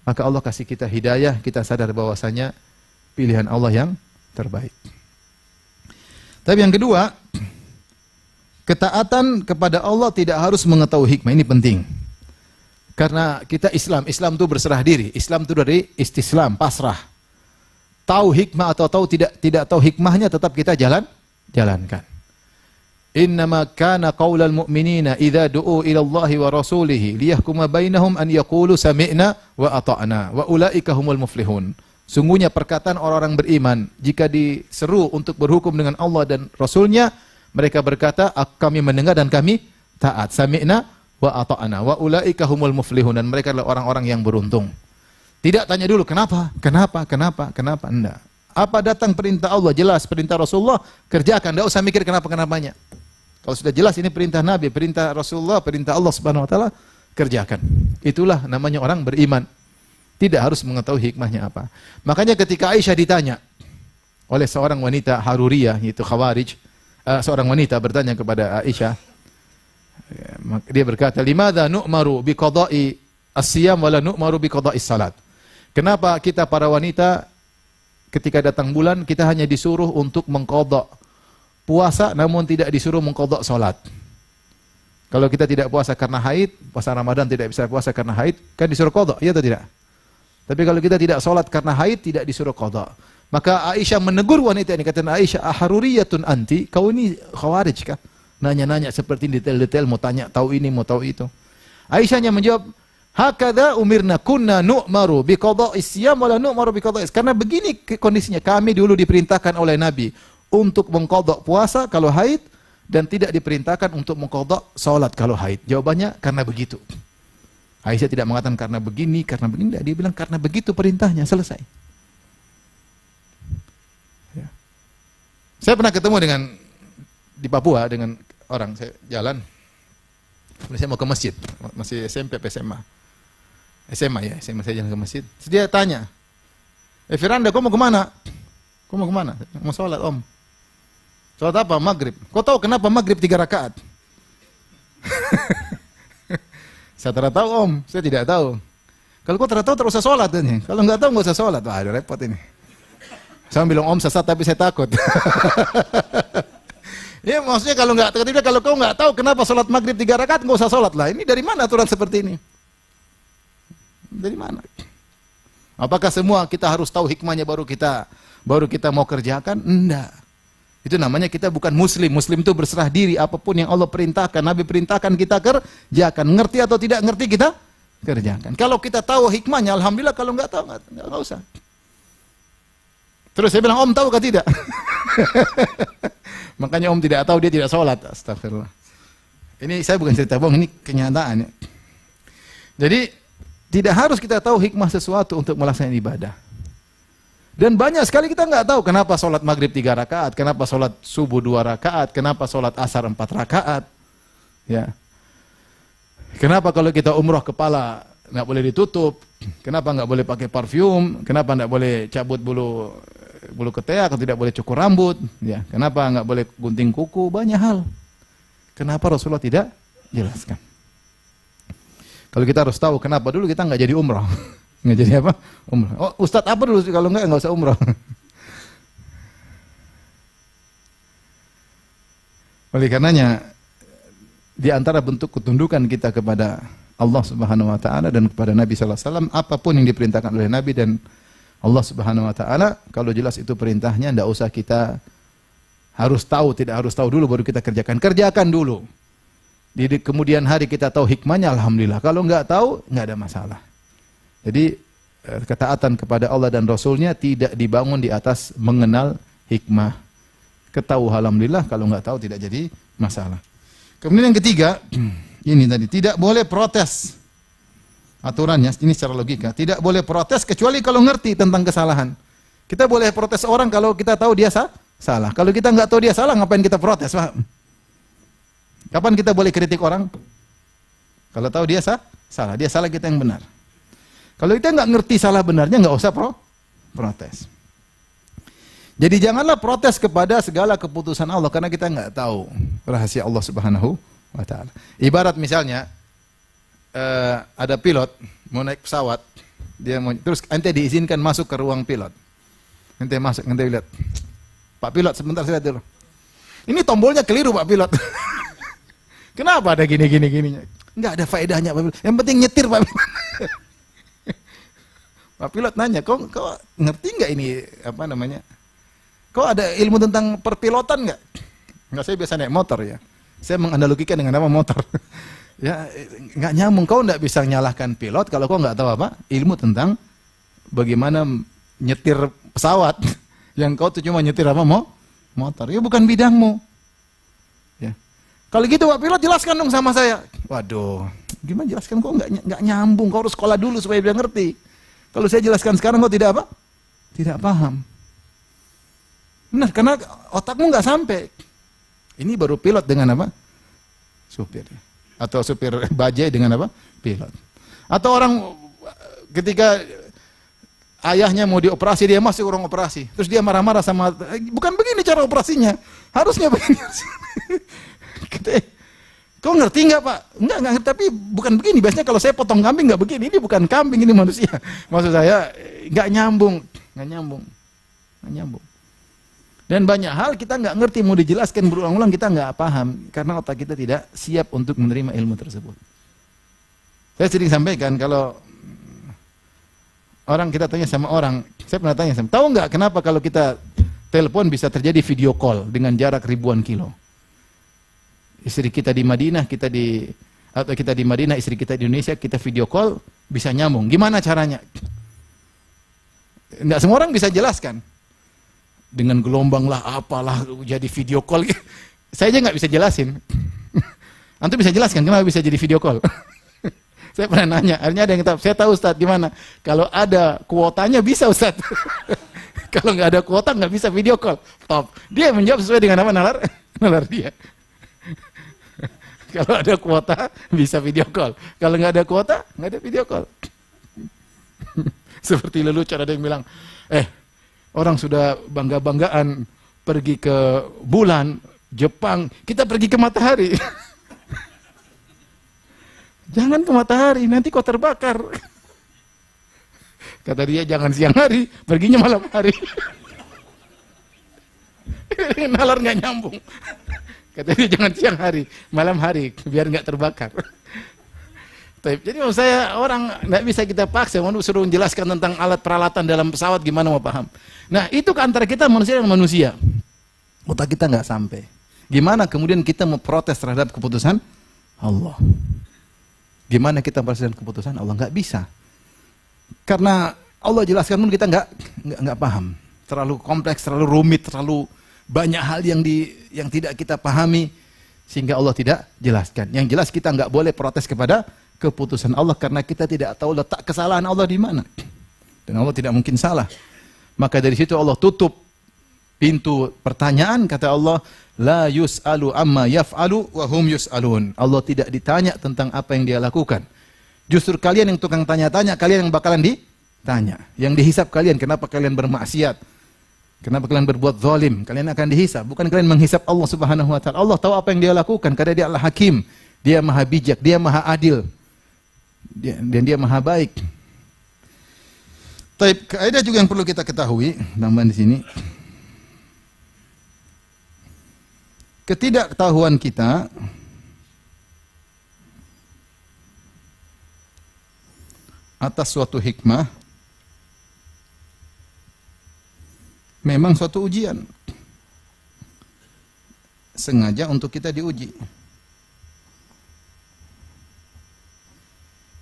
maka Allah kasih kita hidayah, kita sadar bahwasanya pilihan Allah yang terbaik. Tapi yang kedua, ketaatan kepada Allah tidak harus mengetahui hikmah. Ini penting. Karena kita Islam itu berserah diri. Islam itu dari istislam, pasrah. Tahu hikmah atau tidak tahu hikmahnya, tetap kita jalankan. Innama kana qaulal mu'minina idza du'u ila Allahi wa rasulihi liyahkuma bainahum an yaqulu sami'na wa ata'na wa ulaika humul muflihun. Sungguhnya perkataan orang-orang beriman jika diseru untuk berhukum dengan Allah dan Rasulnya, mereka berkata, kami mendengar dan kami taat. Sami'na wa ata'na wa ulaika humul muflihun, dan mereka adalah orang-orang yang beruntung. Tidak tanya dulu kenapa? Enggak. Apa datang perintah Allah jelas, perintah Rasulullah, kerjakan, enggak usah mikir kenapa-kenapanya. Kalau sudah jelas ini perintah Nabi, perintah Rasulullah, perintah Allah Subhanahu wa taala, kerjakan. Itulah namanya orang beriman. Tidak harus mengetahui hikmahnya apa. Makanya ketika Aisyah ditanya oleh seorang wanita Haruriyah, yaitu Khawarij, seorang wanita bertanya kepada Aisyah, dia berkata, "Limadza nu'maru biqada'i as-siyam wa la nu'maru biqada'is salat?" Kenapa kita para wanita ketika datang bulan kita hanya disuruh untuk mengqadha puasa namun tidak disuruh mengqadha salat? Kalau kita tidak puasa karena haid, puasa Ramadan tidak bisa puasa karena haid, kan disuruh qadha, iya atau tidak? Tapi kalau kita tidak salat karena haid, tidak disuruh qadha. Maka Aisyah menegur wanita ini, kata Aisyah, "Aharuriyatun anti?" Kau ini Khawarij kah? Nanya-nanya seperti detail-detail, mau tanya tahu ini, mau tahu itu. Aisyahnya menjawab, "Hakadza umirna kunna nu'maru biqada'is siyam wa la nu'maru biqada'is." Karena begini kondisinya, kami dulu diperintahkan oleh Nabi untuk mengqadha puasa kalau haid dan tidak diperintahkan untuk mengqadha salat kalau haid. Jawabannya karena begitu. Aisyah tidak mengatakan karena begini, tidak. Dia bilang karena begitu perintahnya, selesai. Ya. Saya pernah ketemu di Papua dengan orang, saya jalan, saya mau ke masjid, masih SMP, SMA. SMA saya jalan ke masjid. Terus dia tanya, Firanda, kau mau kemana? Kau mau kemana? Mau sholat, Om. Sholat apa? Maghrib. Kau tahu kenapa Maghrib 3 rakaat? Saya tidak tahu, Om. Saya tidak tahu. Kalau kau tidak tahu, terus usah sholat. Kalau nggak tahu, nggak usah sholat. Wah, ada repot ini. Saya bilang, Om sesat, tapi saya takut. Ya, maksudnya kalau kau nggak tahu kenapa sholat Maghrib 3 rakaat, nggak usah sholat lah. Ini dari mana aturan seperti ini? Dari mana? Apakah semua kita harus tahu hikmahnya baru kita mau kerjakan? Enggak. Itu namanya kita bukan muslim. Muslim itu berserah diri, apapun yang Allah perintahkan, Nabi perintahkan kita kerjakan. Ngerti atau tidak ngerti kita kerjakan. Kalau kita tahu hikmahnya, alhamdulillah. Kalau nggak tahu, nggak usah. Terus saya bilang, Om tahu kah tidak? Makanya Om tidak tahu, dia tidak sholat. Astagfirullah. Ini saya bukan cerita bohong, ini kenyataan. Jadi tidak harus kita tahu hikmah sesuatu untuk melaksanakan ibadah. Dan banyak sekali kita nggak tahu kenapa sholat maghrib 3 rakaat, kenapa sholat subuh 2 rakaat, kenapa sholat asar 4 rakaat. Ya. Kenapa kalau kita umroh kepala nggak boleh ditutup, kenapa nggak boleh pakai parfum, kenapa nggak boleh cabut bulu ketiak, atau tidak boleh cukur rambut, ya. Kenapa nggak boleh gunting kuku, banyak hal. Kenapa Rasulullah tidak jelaskan? Kalau kita harus tahu kenapa dulu kita nggak jadi umrah, nggak jadi apa? Umrah. Oh, Ustadz apa dulu? Kalau nggak usah umrah. Oleh karenanya, di antara bentuk ketundukan kita kepada Allah Subhanahu Wa Taala dan kepada Nabi Sallallahu Alaihi Wasallam, apapun yang diperintahkan oleh Nabi dan Allah Subhanahu Wa Taala, kalau jelas itu perintahnya, tidak usah kita harus tahu, tidak harus tahu dulu baru kita kerjakan. Kerjakan dulu. Di kemudian hari kita tahu hikmahnya, alhamdulillah. Kalau nggak tahu, nggak ada masalah. Jadi ketaatan kepada Allah dan Rasulnya tidak dibangun di atas mengenal hikmah. Ketahui alhamdulillah, kalau nggak tahu tidak jadi masalah. Kemudian yang ketiga, ini tadi, tidak boleh protes. Aturannya, ini secara logika, tidak boleh protes kecuali kalau ngerti tentang kesalahan. Kita boleh protes orang kalau kita tahu dia salah. Kalau kita nggak tahu dia salah, ngapain kita protes? Paham? Kapan kita boleh kritik orang? Kalau tahu dia salah, dia salah, kita yang benar. Kalau kita nggak ngerti salah benarnya, nggak usah protes. Jadi janganlah protes kepada segala keputusan Allah, karena kita nggak tahu rahasia Allah Subhanahu Wa Taala. Ibarat misalnya ada pilot mau naik pesawat, terus ente diizinkan masuk ke ruang pilot. Ente masuk, ente lihat, Pak pilot sebentar saya lihat dulu. Ini tombolnya keliru Pak pilot. Kenapa ada gini? Enggak ada faedahnya Pak pilot. Yang penting nyetir Pak pilot. Pak pilot nanya, kau ngerti nggak ini apa namanya? Kau ada ilmu tentang perpilotan nggak? Nggak, saya biasa naik motor ya. Saya menganalogikan dengan apa motor. Ya nggak nyambung. Kau nggak bisa menyalahkan pilot kalau kau nggak tahu apa ilmu tentang bagaimana nyetir pesawat. Yang kau tuh cuma nyetir apa motor. Ya bukan bidangmu. Ya. Kalau gitu Pak pilot jelaskan dong sama saya. Waduh, gimana jelaskan? Kok nggak nyambung? Kau harus sekolah dulu supaya dia ngerti. Kalau saya jelaskan sekarang kau tidak apa? Tidak paham. Benar, karena otakmu nggak sampai. Ini baru pilot dengan apa? Supir. Atau supir bajai dengan apa? Pilot. Atau orang ketika ayahnya mau dioperasi, dia masuk ruang operasi. Terus dia marah-marah sama, bukan begini cara operasinya. Harusnya begini. Kau ngerti nggak Pak? Nggak ngerti, tapi bukan begini. Biasanya kalau saya potong kambing nggak begini. Ini bukan kambing, ini manusia. Maksud saya nggak nyambung. Dan banyak hal kita nggak ngerti, mau dijelaskan berulang-ulang kita nggak paham karena otak kita tidak siap untuk menerima ilmu tersebut. Saya sering sampaikan kalau orang kita tanya sama orang, saya pernah tanya sama, tahu nggak kenapa kalau kita telepon bisa terjadi video call dengan jarak ribuan kilo? Istri kita di Madinah, kita di Madinah, istri kita di Indonesia, kita video call bisa nyambung. Gimana caranya? Nggak semua orang bisa jelaskan. Dengan gelombang lah, apalah, jadi video call. Saya aja nggak bisa jelasin. Antum bisa jelaskan kenapa bisa jadi video call? Saya pernah nanya, akhirnya ada yang tahu. Saya tahu Ustaz gimana. Kalau ada kuotanya bisa Ustaz. Kalau nggak ada kuota nggak bisa video call. Top. Dia menjawab sesuai dengan apa nalar dia. Kalau ada kuota bisa video call. Kalau nggak ada kuota nggak ada video call. Seperti lelucon ada yang bilang, orang sudah bangga-banggaan pergi ke bulan, Jepang, kita pergi ke matahari. Jangan ke matahari, nanti kau terbakar. Kata dia, jangan siang hari, perginya malam hari. Nalar nggak nyambung. Kata dia, jangan siang hari, malam hari, biar nggak terbakar. Jadi maksud saya, orang nggak bisa kita paksa, mau suruh menjelaskan tentang alat peralatan dalam pesawat, gimana mau paham. Nah, itu ke antara kita manusia dan manusia. Otak kita nggak sampai. Gimana kemudian kita mau protes terhadap keputusan Allah? Gimana kita memperhatikan keputusan Allah? Nggak bisa. Karena Allah jelaskan pun kita nggak paham. Terlalu kompleks, terlalu rumit, terlalu banyak hal yang tidak kita pahami sehingga Allah tidak jelaskan. Yang jelas kita nggak boleh protes kepada keputusan Allah karena kita tidak tahu letak kesalahan Allah di mana. Dan Allah tidak mungkin salah. Maka dari situ Allah tutup pintu pertanyaan, kata Allah, la yus'alu amma yaf'alu wa hum yus'alun. Allah tidak ditanya tentang apa yang dia lakukan. Justru kalian yang tukang tanya-tanya, kalian yang bakalan ditanya. Yang dihisap kalian, kenapa kalian bermaksiat? Kenapa kalian berbuat zalim? Kalian akan dihisap. Bukan kalian menghisap Allah Subhanahu wa taala. Allah tahu apa yang dia lakukan karena dia adalah hakim. Dia maha bijak, dia maha adil. Dan dia maha baik. Taib, kaidah juga yang perlu kita ketahui, tambahan di sini. Ketidaktahuan kita atas suatu hikmah memang suatu ujian. Sengaja untuk kita diuji.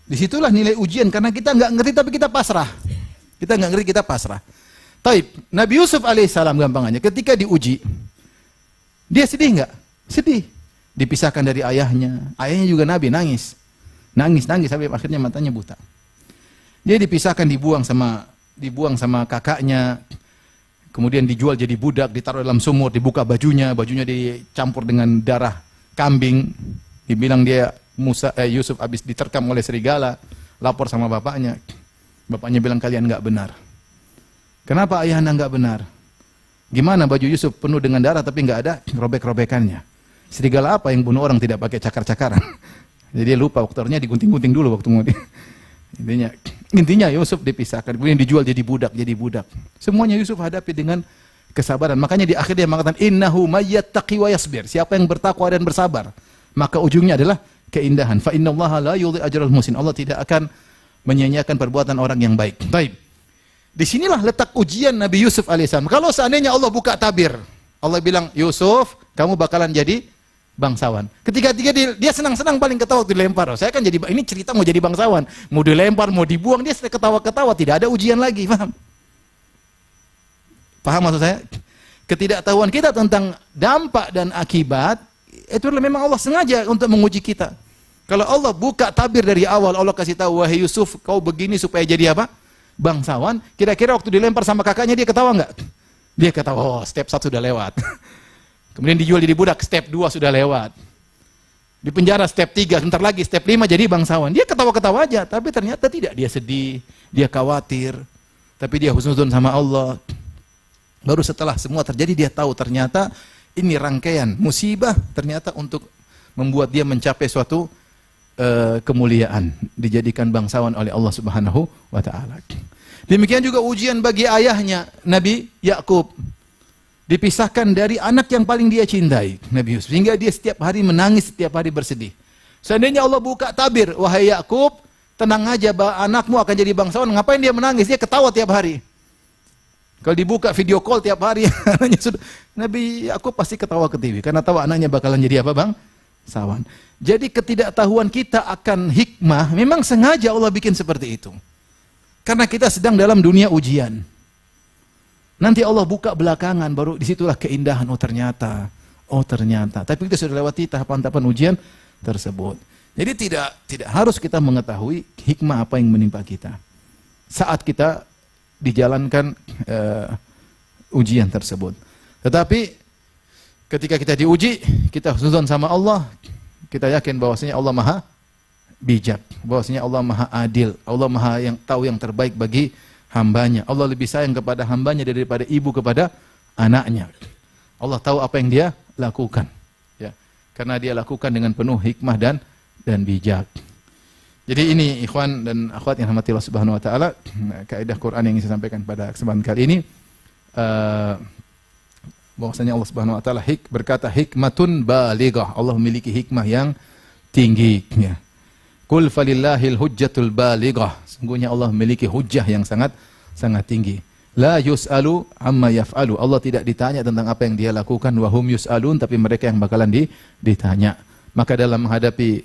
Disitulah nilai ujian, karena kita nggak ngerti tapi kita pasrah. Kita nggak ngerti, kita pasrah. Taib, Nabi Yusuf alaihissalam gampangannya ketika diuji, dia sedih nggak? Sedih. Dipisahkan dari ayahnya. Ayahnya juga Nabi, nangis sampai akhirnya matanya buta. Dia dipisahkan, dibuang sama kakaknya. Kemudian dijual jadi budak, ditaruh dalam sumur, dibuka bajunya dicampur dengan darah kambing. Dibilang dia Yusuf habis diterkam oleh serigala, lapor sama bapaknya. Bapaknya bilang kalian nggak benar. Kenapa ayah anda nggak benar? Gimana baju Yusuf penuh dengan darah tapi nggak ada robek-robekannya? Serigala apa yang bunuh orang tidak pakai cakar-cakaran? Jadi dia lupa, waktunya digunting-gunting dulu waktu mau intinya Yusuf dipisahkan, kemudian dijual jadi budak. Semuanya Yusuf hadapi dengan kesabaran. Makanya di akhir dia mengatakan innahu mayyattaqi wa yasbir. Siapa yang bertakwa dan bersabar, maka ujungnya adalah keindahan. Fa innallaha la yudhi'u ajral muhsin. Allah tidak akan menyia-nyiakan perbuatan orang yang baik. Baik. Disinilah letak ujian Nabi Yusuf alaihissalam. Kalau seandainya Allah buka tabir, Allah bilang, Yusuf, kamu bakalan jadi bangsawan. Ketika dia senang-senang paling ketawa waktu dilempar. Saya kan jadi, ini cerita mau jadi bangsawan. Mau dilempar, mau dibuang, dia ketawa-ketawa. Tidak ada ujian lagi, paham? Paham maksud saya? Ketidaktahuan kita tentang dampak dan akibat, itu memang Allah sengaja untuk menguji kita. Kalau Allah buka tabir dari awal, Allah kasih tahu, wahai Yusuf, kau begini supaya jadi apa? Bangsawan. Kira-kira waktu dilempar sama kakaknya dia ketawa nggak? Dia ketawa, oh step 1 sudah lewat. Kemudian dijual jadi budak, step 2 sudah lewat. Di penjara step 3, sebentar lagi step 5 jadi bangsawan. Dia ketawa-ketawa aja, tapi ternyata tidak. Dia sedih, dia khawatir, tapi dia husnuzon sama Allah. Baru setelah semua terjadi dia tahu ternyata ini rangkaian musibah ternyata untuk membuat dia mencapai suatu kemuliaan, dijadikan bangsawan oleh Allah Subhanahu wa taala. Demikian juga ujian bagi ayahnya Nabi Yakub. Dipisahkan dari anak yang paling dia cintai, Nabi Yusuf, sehingga dia setiap hari menangis, setiap hari bersedih. Seandainya Allah buka tabir, wahai Yakub, tenang aja, anakmu akan jadi bangsawan. Ngapain dia menangis? Dia ketawa tiap hari. Kalau dibuka video call tiap hari, anaknya sudah, Nabi Yakub pasti ketawa ke TV karena tahu anaknya bakalan jadi apa, bangsawan. Jadi ketidaktahuan kita akan hikmah memang sengaja Allah bikin seperti itu. Karena kita sedang dalam dunia ujian. Nanti Allah buka belakangan, baru disitulah keindahan. Oh ternyata. Tapi kita sudah lewati tahapan-tahapan ujian tersebut. Jadi tidak harus kita mengetahui hikmah apa yang menimpa kita saat kita dijalankan ujian tersebut. Tetapi ketika kita diuji, kita husnuzon sama Allah, kita yakin bahwasanya Allah Maha bijak, bahwasanya Allah Maha adil, Allah Maha yang tahu yang terbaik bagi hambanya. Allah lebih sayang kepada hambanya daripada ibu kepada anaknya. Allah tahu apa yang dia lakukan, ya, karena dia lakukan dengan penuh hikmah dan bijak. Jadi ini ikhwan dan akhwat yang rahmati Allah Subhanahu wa taala, kaidah Quran yang saya sampaikan pada kesempatan kali ini, bahwasanya Allah Subhanahu wa taala berkata hikmatun balighah. Allah memiliki hikmah yang tinggi, ya. Qul falillahil hujjatul balighah. Sungguhnya Allah memiliki hujjah yang sangat tinggi. La yus'alu amma yaf'alu. Allah tidak ditanya tentang apa yang dia lakukan, wa hum yus'alun, tapi mereka yang bakalan ditanya. Maka dalam menghadapi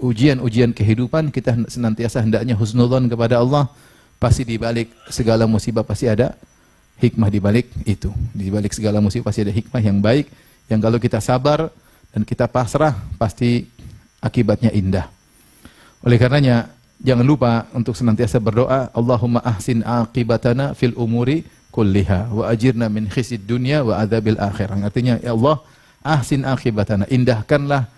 ujian-ujian kehidupan, kita senantiasa hendaknya husnudzon kepada Allah. Pasti di balik segala musibah pasti ada hikmah di balik itu. Di balik segala musibah pasti ada hikmah yang baik, yang kalau kita sabar dan kita pasrah pasti akibatnya indah. Oleh karenanya jangan lupa untuk senantiasa berdoa, Allahumma ahsin aqibatana fil umuri kulliha wa ajirna min khizyid dunya wa adzabil akhirah. Artinya, ya Allah, ahsin aqibatana, indahkanlah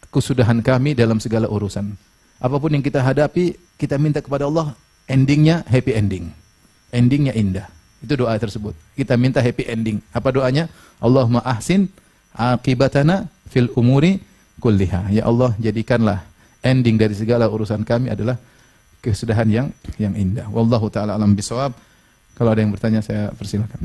kesudahan kami dalam segala urusan. Apapun yang kita hadapi, kita minta kepada Allah endingnya happy ending. Endingnya indah. Itu doa tersebut. Kita minta happy ending. Apa doanya? Allahumma ahsin aqibatana fil umuri kulliha. Ya Allah, jadikanlah ending dari segala urusan kami adalah kesudahan yang indah. Wallahu taala alam bisawab. Kalau ada yang bertanya saya persilakan.